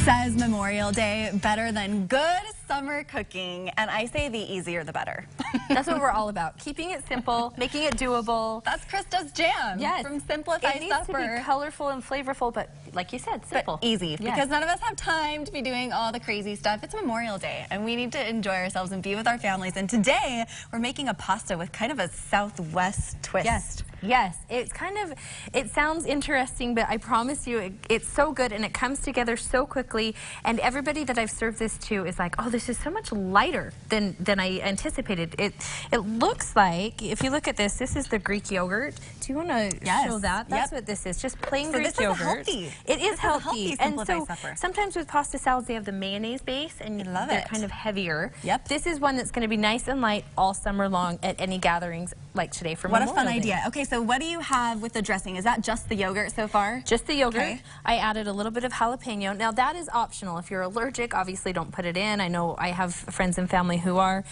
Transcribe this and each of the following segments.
Says Memorial Day better than good summer cooking, and I say the easier the better. That's what we're all about. Keeping it simple, making it doable. That's Krista's jam. Yes. From Simplify It needs Supper. to be colorful and flavorful, but like you said, simple. But easy, Yes. because none of us have time to be doing all the crazy stuff. It's Memorial Day, and we need to enjoy ourselves and be with our families. And today, we're making a pasta with kind of a Southwest twist. Yes. Yes, it sounds interesting, but I promise you it's so good and it comes together so quickly, and everybody that I've served this to is like, oh, this is so much lighter than I anticipated. It looks like, if you look at this is the Greek yogurt. Do you want to show that? That's what this is, just plain Greek yogurt. Healthy. It is healthy. And so sometimes with pasta salads they have the mayonnaise base and they're kind of heavier. Yep. This is one that's going to be nice and light all summer long at any gatherings like today for Memorial Day. What a fun idea. Okay, so what do you have with the dressing? Is that just the yogurt so far? Just the yogurt. Okay. I added a little bit of jalapeno. Now that is optional. If you're allergic, obviously don't put it in. I know I have friends and family who are.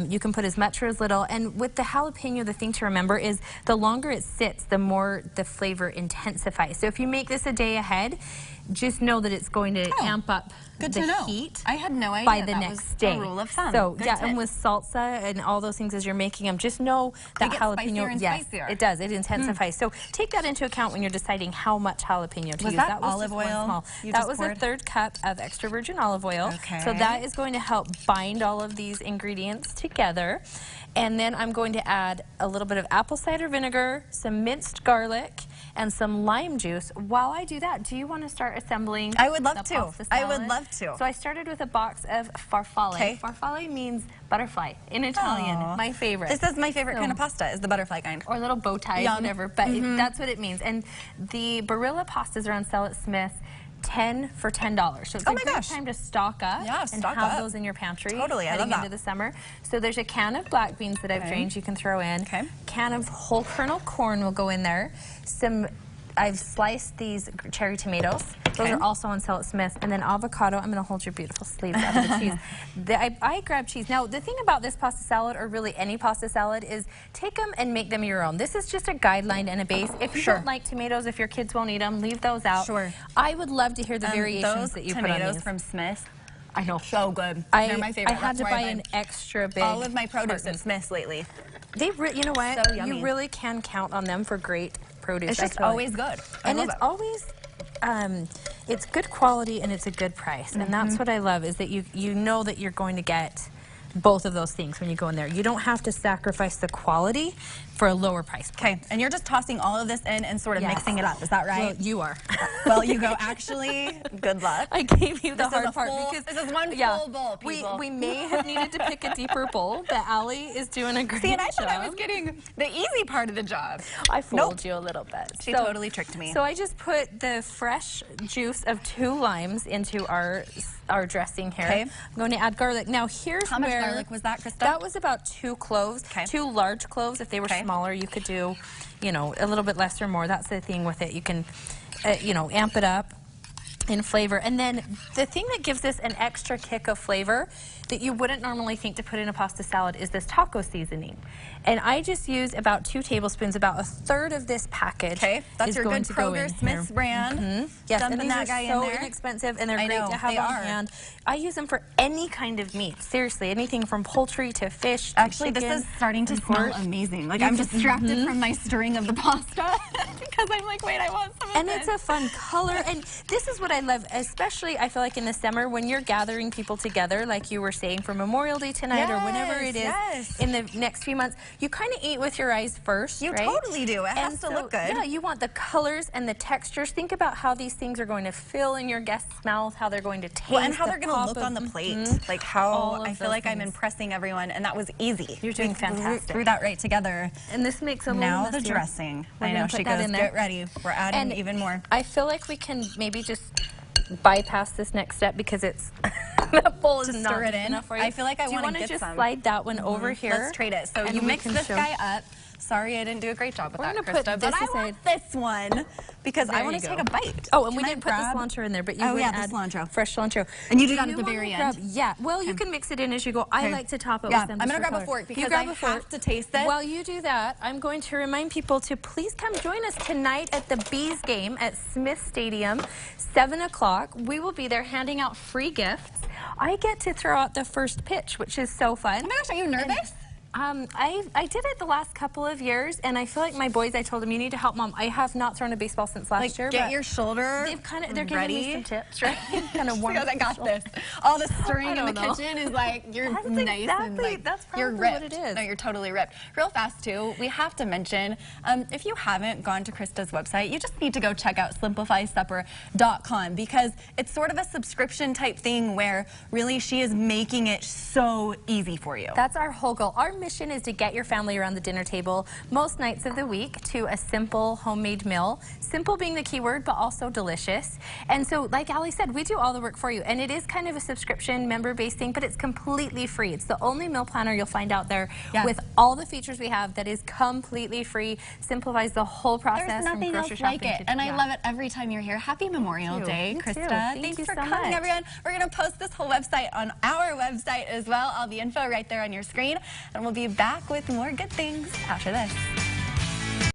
You can put as much or as little. And with the jalapeno, the thing to remember is the longer it sits, the more the flavor intensifies. So if you make this a day ahead, just know that it's going to amp up the heat. I had no idea by the next day. A rule of thumb. So and with salsa and all those things as you're making them, just know that jalapeno, spicier. It does. It intensifies. So take that into account when you're deciding how much jalapeno to use. That was olive oil? That was a third cup of extra virgin olive oil. Okay. So that is going to help bind all of these ingredients together. And then I'm going to add a little bit of apple cider vinegar, some minced garlic, and some lime juice. While I do that, do you want to start assembling? I would love to. I would love to. So I started with a box of farfalle. Okay. Farfalle means butterfly in Italian. My favorite. This is my favorite kind of pasta, is the butterfly kind. Or little bow ties, whatever. But that's what it means. And the Barilla pastas are on sale at Smith's. 10 for $10. So it's a great time to stock up and have those in your pantry. Totally, I love that. Heading into the summer. So there's a can of black beans that I've drained you can throw in. Can of whole kernel corn will go in there. I've sliced these cherry tomatoes. Those are also on sale at Smith's. And then avocado. I'm going to hold your beautiful sleeves out of the cheese. I grab cheese. Now, the thing about this pasta salad, or really any pasta salad, is take them and make them your own. This is just a guideline and a base. If you don't like tomatoes, if your kids won't eat them, leave those out. I would love to hear the variations that you put on these. Tomatoes from Smith's. I know. So good. They're my favorite. I had to buy an extra big. All of my produce at Smith's lately. You know what? So yummy. You really can count on them for great produce. It's just always good. And it's always, it's good quality and it's a good price. And that's what I love, is that you know that you're going to get both of those things when you go in there. You don't have to sacrifice the quality for a lower price. Okay, and you're just tossing all of this in and sort of mixing it up, is that right? Well, you are. Well, you go, actually, good luck. I gave you the hard part because this is one full bowl, people. We may have needed to pick a deeper bowl, but Allie is doing a great job. See, and I thought I was getting the easy part of the job. I fooled you a little bit. She totally tricked me. So I just put the fresh juice of 2 limes into our dressing here. I'm going to add garlic. Now here's how much garlic was that, Krista? That was about 2 cloves. 2 large cloves. If they were smaller, you could do, you know, a little bit less or more. That's the thing with it. You can, you know, amp it up in flavor. And then the thing that gives this an extra kick of flavor that you wouldn't normally think to put in a pasta salad is this taco seasoning. And I just use about 2 tablespoons, about a third of this package. That's your good Kroger Smith's brand. Yes, and these are so inexpensive and they're great to have on hand. I use them for any kind of meat. Seriously, anything from poultry to fish to Actually, chicken. this is starting to smell amazing. Like, I'm distracted from my stirring of the pasta because I'm like, wait, I want some of this. And it's a fun color. And this is what I love, especially I feel like in the summer when you're gathering people together, like you were saying for Memorial Day tonight or whenever it is in the next few months, you kind of eat with your eyes first, You totally do. It has to look good. Yeah, you want the colors and the textures. Think about how these things are going to fill in your guests' mouths, how they're going to taste, and how they're going to look on the plate. Like how I feel like I'm impressing everyone, and that was easy. You're doing fantastic. Threw that right together. And this makes a little now the dressing. I know, she goes, get ready. We're adding even more. I feel like we can maybe just bypass this next step because it's that bowl is not enough for you. I feel like I want to just slide that one over here. Let's trade it. So you mix this guy up. Sorry, I didn't do a great job with that, We're gonna Krista, put but this I want this one because I want to take a bite. Oh, and we Can I didn't put the grab- cilantro in there, but you Oh, would yeah, the add cilantro. fresh cilantro. And you do that at the very end? Yeah, well, you can mix it in as you go. I like to top it Yeah, with them. I'm just gonna for grab a color. fork because You grab I a fork. have to taste this. While you do that, I'm going to remind people to please come join us tonight at the Bees game at Smith Stadium, 7 o'clock. We will be there handing out free gifts. I get to throw out the first pitch, which is so fun. Oh my gosh, are you nervous? I did it the last couple of years, and I feel like my boys, I told them, you need to help Mom. I have not thrown a baseball since last year. Get your shoulder they're giving me some tips, right? kind of warm because I got this. All the stirring in the kitchen is like, you're That's nice exactly, and like, that's you're probably ripped. what it is. No, you're totally ripped. Real fast too, we have to mention, if you haven't gone to Krista's website, you just need to go check out simplifysupper.com because it's sort of a subscription type thing where really she is making it so easy for you. That's our whole goal. Our mission is to get your family around the dinner table most nights of the week to a simple homemade meal. Simple being the key word, but also delicious. And so, like Ali said, we do all the work for you. And it is kind of a subscription member-based thing, but it's completely free. It's the only meal planner you'll find out there with all the features we have that is completely free, simplifies the whole process. There's nothing from grocery else like shopping it, and I love it every time you're here. Happy Memorial Day, You too. Krista. Thank you for so coming, much. everyone. We're going to post this whole website on our website as well. All the info right there on your screen, and we'll be back with more good things after this.